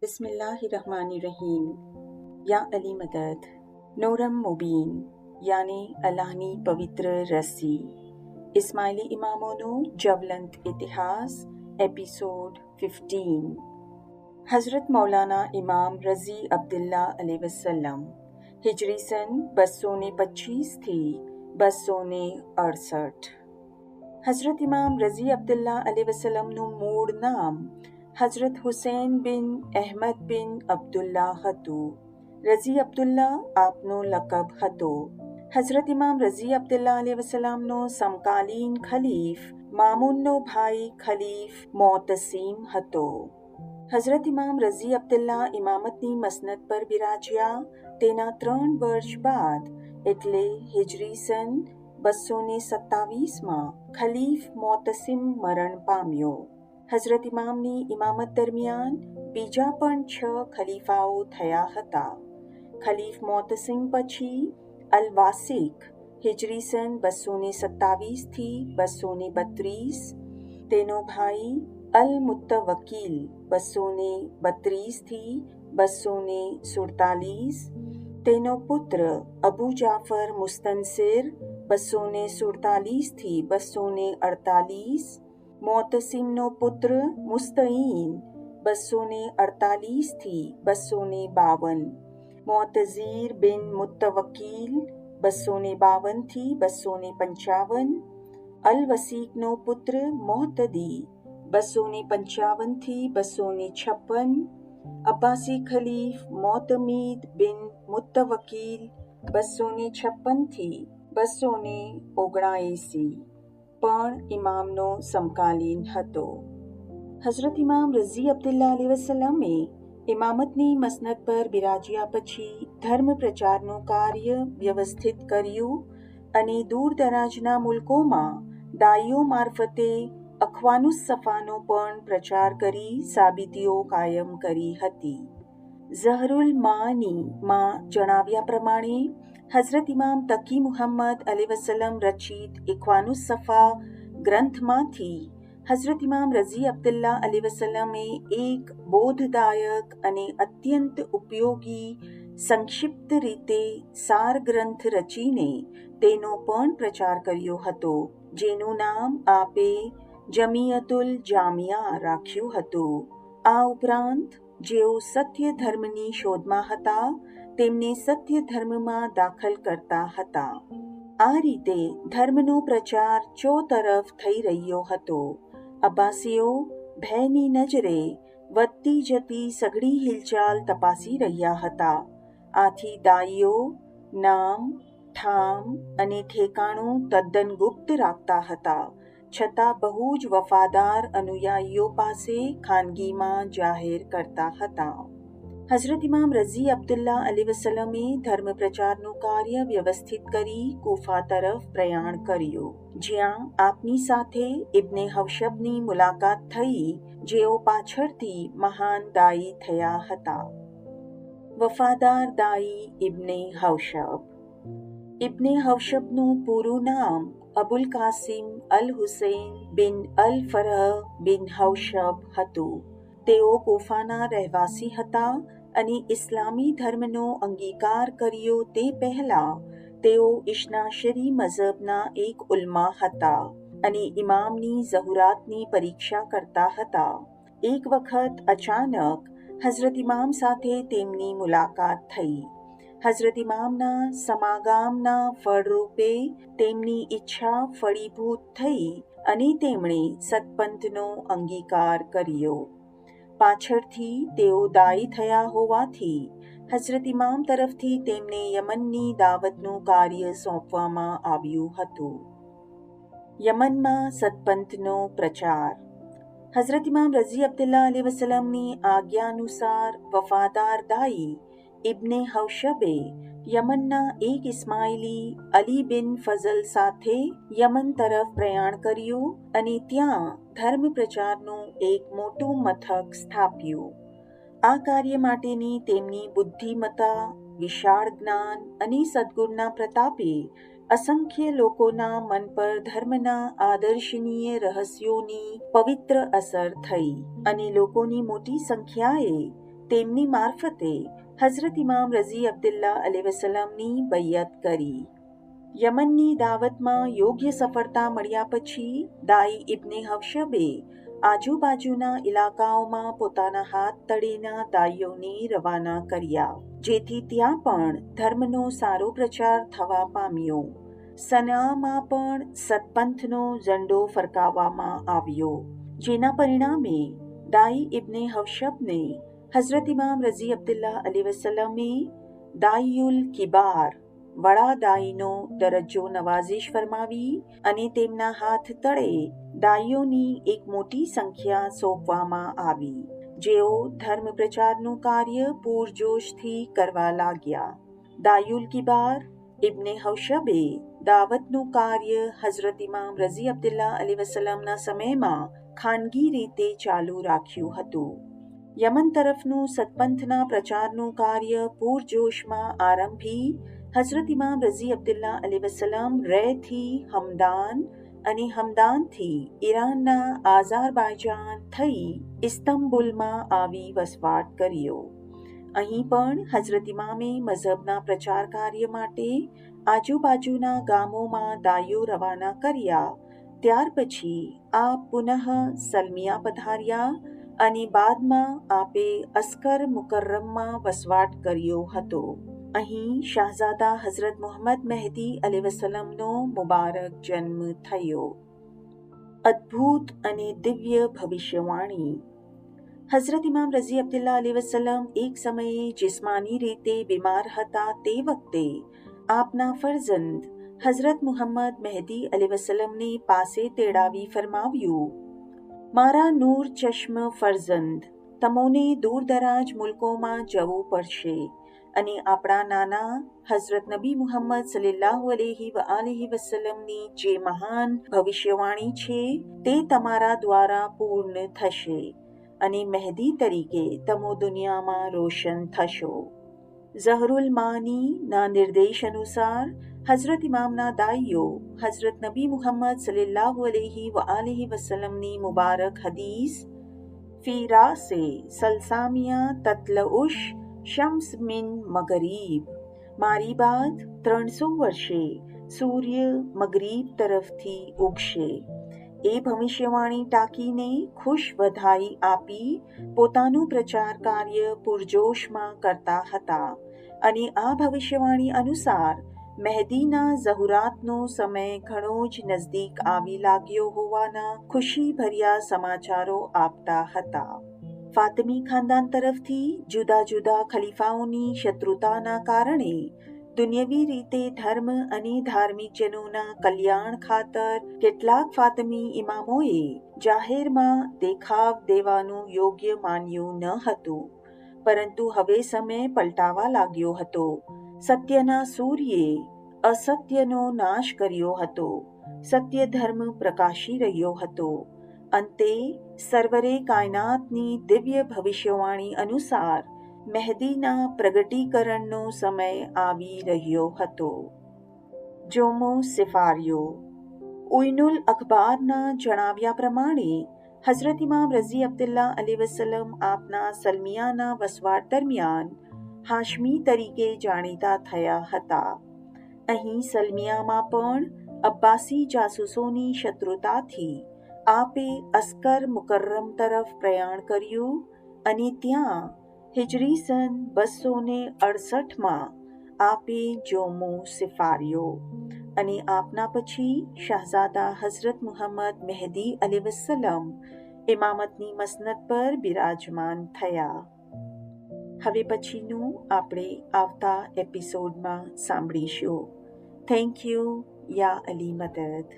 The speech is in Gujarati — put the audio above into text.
बिस्मिल्लाहिर्रहमानिर्रहीम। या अली मदद, नूरम मुबीन यानी अल्लाहनी पवित्र रस्सी। इस्माइली इमामोनो ज्वलंत इतिहास एपिसोड 15। हज़रत मौलाना इमाम रज़ी अब्दुल्ला अलैहि वसल्लम हिजरी सन 225 थी 268। हज़रत इमाम रज़ी अब्दुल्ला अलैहि वसल्लमનું મૂળ નામ હઝરત હુસૈન બિન અહેમદ બિન અબ્દુલ્લા હતું. રઝી અબ્દુલ્લા આપનો લકબ હતો. હઝરત ઇમામ રઝી અબ્દુલ્લા અલૈહિ વસલ્લમનો સમકાલીન ખલીફ મામૂનનો ભાઈ ખલીફ મોતસીમ હતો. હઝરત ઇમામ રઝી અબ્દુલ્લા ઇમામતની મસનદ પર બિરાજ્યા તેના 3 વર્ષ બાદ એટલે હિજરી સન 227માં ખલીફ મોતસીમ મરણ પામ્યો. હઝરત ઇમામની ઇમામત દરમિયાન બીજા પણ 6 ખલીફાઓ થયા હતા. ખલીફ મોતસીમ પછી અલ-વાસિક હિજરી સન 227 થી 232, તેનો ભાઈ અલ-મુત્તવકીલ 232 થી 247, તેનો પુત્ર અબુ જાફર મુસ્તનસિર 247 થી 248, મોતસીમનો પુત્ર મુસ્તઈન 248 થી 252, મોતઝીર બિન મુત્તવકીલ 252 થી 255, અલ-વસીકનો પુત્ર મોહતદી 255 થી 256, અબ્બાસી ખલીફ મોતમીદ બિન મુત્તવકીલ 256 થી 279 પણ ઇમામનો સમકાલીન હતો. હઝરત ઇમામ રઝી અબ્દુલ્લા અલૈહિ વસલ્લમે ઇમામતની મસનદ પર બિરાજ્યા પછી ધર્મ પ્રચારનું કાર્ય વ્યવસ્થિત કર્યું અને દૂર દરાજના મુલ્કોમાં દાઈઓ મારફતે અખવાનુસ્સફાનો પણ પ્રચાર કરી સાબિતીઓ કાયમ કરી હતી. ઝહરુલ માની માં જણાવ્યા પ્રમાણે હઝરત ઇમામ તકી મુહમ્મદ અલૈહિ વસલ્લમ રચિત ઇખ્વાનુસ્સફા ગ્રંથમાંથી હઝરત ઇમામ રઝી અબ્દુલ્લા અલૈહિ વસલ્લમે એક બોધદાયક અને અત્યંત ઉપયોગી સંક્ષિપ્ત રીતે સાર ગ્રંથ રચીને તેનો પણ પ્રચાર કર્યો હતો, જેનું નામ આપે જમિયતુલ જામિયા રાખ્યું હતું. આ ઉપરાંત જેઓ સત્ય ધર્મની શોધમાં હતા તેમને સત્ય ધર્મમાં દાખલ કરતા હતા. આ રીતે ધર્મનો પ્રચાર ચોતરફ થઈ રહ્યો હતો. અબ્બાસીઓ ભયની નજરે વધતી જતી સઘળી હિલચાલ તપાસી રહ્યા હતા. આથી દાઈઓ નામ, ઠામ અને ઠેકાણું તદ્દન ગુપ્ત રાખતા હતા, છતાં બહુ જ વફાદાર અનુયાયીઓ પાસે ખાનગીમાં જાહેર કરતા હતા. હઝરત ઇમામ રઝી અબ્દુલ્લા અલૈહિ વસલ્લમે ધર્મ પ્રચારનું કાર્ય વ્યવસ્થિત કરી કૂફા તરફ પ્રયાણ કર્યું, જ્યાં આપની સાથે ઇબ્ને હવશબની મુલાકાત થઈ, જેઓ પાછળથી મહાન દાઈ થયા હતા. વફાદાર દાઈ ઇબ્ને હવશબ. ઇબ્ને હવશબનું પૂરું નામ અબુલ કાસિમ અલ હુસૈન બિન અલ ફરહ બિન હવશબ હતું. તેઓ કૂફાના રહેવાસી હતા અને ઇસ્લામી ધર્મનો અંગીકાર કર્યો તે પહેલા તેઓ ઇશ્નાશરી મઝહબના એક ઉલમા હતા અને ઇમામની ઝહુરાતની પરીક્ષા કરતા હતા. એક વખત અચાનક હઝરત ઇમામ સાથે તેમની મુલાકાત થઈ. હઝરત ઇમામના સમાગામના ફળરૂપે તેમની ઈચ્છા ફળીભૂત થઈ અને તેમણે સત્પંથનો અંગીકાર કર્યો. પાછળથી તેઓ દાઈ થયા હોવાથી હઝરત ઇમામ તરફથી તેમને યમનની દાવતનું કાર્ય સોંપવામાં આવ્યું હતું. યમનમાં સત્પંથનો પ્રચાર. હઝરત ઇમામ રઝી અબ્દુલ્લા અલૈહિ વસલ્લમની આજ્ઞાનુસાર વફાદાર દાઈ ઇબ્ને હવશબે યમનના એક ઇસ્માઇલી અલી બિન ફઝલ સાથે યમન તરફ પ્રયાણ કર્યું અને ત્યાં ધર્મ પ્રચારનું એક મોટું મથક સ્થાપ્યું. આ કાર્ય માટેની તેમની બુદ્ધિમત્તા, વિશાળ જ્ઞાન અને સદ્ગુણના પ્રતાપે અસંખ્ય લોકોના મન પર ધર્મના આદર્શનીય રહસ્યોની પવિત્ર અસર થઈ અને લોકોની મોટી સંખ્યાએ તેમની મારફતે હઝરત ઇમામ રઝી અબ્દુલ્લા અલૈહિવસલ્લમની બૈયત કરી. યમનની દાવતમાં યોગ્ય સફળતા મળ્યા પછી દાઈ ઇબ્ને હવશબે આજુબાજુના ઇલાકાઓમાં પોતાના હાથ તળેના દાઈઓને રવાના કર્યા, જેથી ત્યાં પણ ધર્મનો સારો પ્રચાર થવા પામ્યો. સનાઆમાં પણ સતપંથનો ઝંડો ફરકાવવામાં આવ્યો, જેના પરિણામે દાઈ ઇબ્ને હવશબને હઝરત ઇમામ રઝી અબ્દુલ્લા અલૈહિવસલ્લમે દાઈયુલ કિબાર વડા દાઈનો દરજ્જો નવાઝિશ ફરમાવી અને તેમના હાથ તળે દાઈઓની એક મોટી સંખ્યા સોંપવામાં આવી, જેઓ ધર્મ પ્રચારનું કાર્ય પૂરજોશથી કરવા લાગ્યા. દાયુલ કિબાર ઇબ્ને હવશબે દાવતનું કાર્ય હઝરત ઇમામ રઝી અબ્દુલ્લા અલૈહિવસલ્લમના સમયમાં ખાનગી રીતે ચાલુ રાખ્યું હતું. યમન તરફનું સતપંથના પ્રચારનું કાર્ય પૂરજોશમાં આરંભી હઝરત ઇમામ રઝી અબ્દુલ્લા અલૈહિવસલ્લમ રેથી હમદાન અને હમદાનથી ઈરાનના આઝારબાઈજાન થઈ ઇસ્તંબુલમાં આવી વસવાટ કર્યો. અહીં પણ હઝરત ઇમામે મઝહબના પ્રચાર કાર્ય માટે આજુબાજુના ગામોમાં દાઈઓ રવાના કર્યા. ત્યાર પછી આપ પુનઃ સલમિયા પધાર્યા અને બાદમાં આપે અસ્કર મુકર્રમમાં વસવાટ કર્યો હતો. અહીં શાહઝાદા હઝરત મુહમ્મદ મહેદી અલૈહિવસલ્લમનો મુબારક જન્મ થયો. અદ્ભુત અને દિવ્ય ભવિષ્યવાણી. હઝરત ઇમામ રઝી અબ્દુલ્લા અલૈહિવસલ્લમ એક સમયે જિસ્માની રીતે બીમાર હતા. તે વખતે આપના ફરઝંદ હઝરત મુહમ્મદ મહેદી અલૈહિવસલ્લમની પાસે તેડાવી ફરમાવ્યું, મારા નૂર ચશ્મ ફરઝંદ, તમોને દૂરદરાજ મુલ્કોમાં જવું પડશે અને આપણા નાના હઝરત નબી મુહમ્મદ સલ્લલ્લાહુ અલૈહિ વસલ્લમની જે મહાન ભવિષ્યવાણી છે તે તમારા દ્વારા પૂર્ણ થશે અને મહેદી તરીકે તમો દુનિયામાં રોશન થશો. ઝહરુલ માનીના નિર્દેશ અનુસાર હઝરત ઇમામના દાઈઓ હઝરત નબી મુહમ્મદ સલ્લલ્લાહુ અલૈહિ વસલ્લમની મુબારક હદીસ ફી રાસે સલસામિયા તતલઉશ શમ્સ મિન મગરીબ, મારી બાદ 300 વર્ષે સૂર્ય મગરીબ તરફથી ઉગશે, એ ભવિષ્યવાણી ટાંકીને ખુશ વધાઈ આપી પોતાનું પ્રચાર કાર્ય પૂરજોશમાં કરતા હતા અને આ ભવિષ્યવાણી અનુસાર મહેદીના ઝહુરાતનો સમય ઘણો જ નજદીક આવી લાગ્યો હોવાના ખુશીભર્યા સમાચારો આપતા હતા. ફાતિમી ખાનદાન તરફથી જુદા જુદા ખલીફાઓની શત્રુતાના કારણે દુન્યવી રીતે ધર્મ અને ધાર્મિકજનોના કલ્યાણ ખાતર કેટલાક ફાતિમી ઇમામોએ જાહેરમાં દેખાવ દેવાનું યોગ્ય માન્યું ન હતું, પરંતુ હવે સમય પલટાવા લાગ્યો હતો. સત્યના સૂર્યે અસત્યનો નાશ કર્યો હતો. સત્ય ધર્મ પ્રકાશી રહ્યો હતો. અંતે સર્વરે કાયનાતની દિવ્ય ભવિષ્યવાણી અનુસાર મહેદીના પ્રગટીકરણનો સમય આવી રહ્યો હતો. જોમો સિફારિયો. ઉઈનુલ અખબારના જણાવ્યા પ્રમાણે હઝરત ઇમામ રઝી અબ્દુલ્લા અલૈહિવસલ્લમ આપના સલમિયાના વસવાટ દરમિયાન હાશમી તરીકે જાણીતા થયા હતા. અહીં સલમિયામાં પણ અબ્બાસી જાસૂસોની શત્રુતાથી આપે અસ્કર મુકર્રમ તરફ પ્રયાણ કર્યું અને ત્યાં હિજરી સન 268માં આપે જોમો સિફારિયો અને આપના પછી શાહઝાદા હઝરત મુહમ્મદ મહેદી અલૈહિવસલ્લમ ઇમામતની મસનદ પર બિરાજમાન થયા. હવે પછીનું આપણે આવતા એપિસોડમાં સાંભળીશું. Thank you. યા અલી મદદ.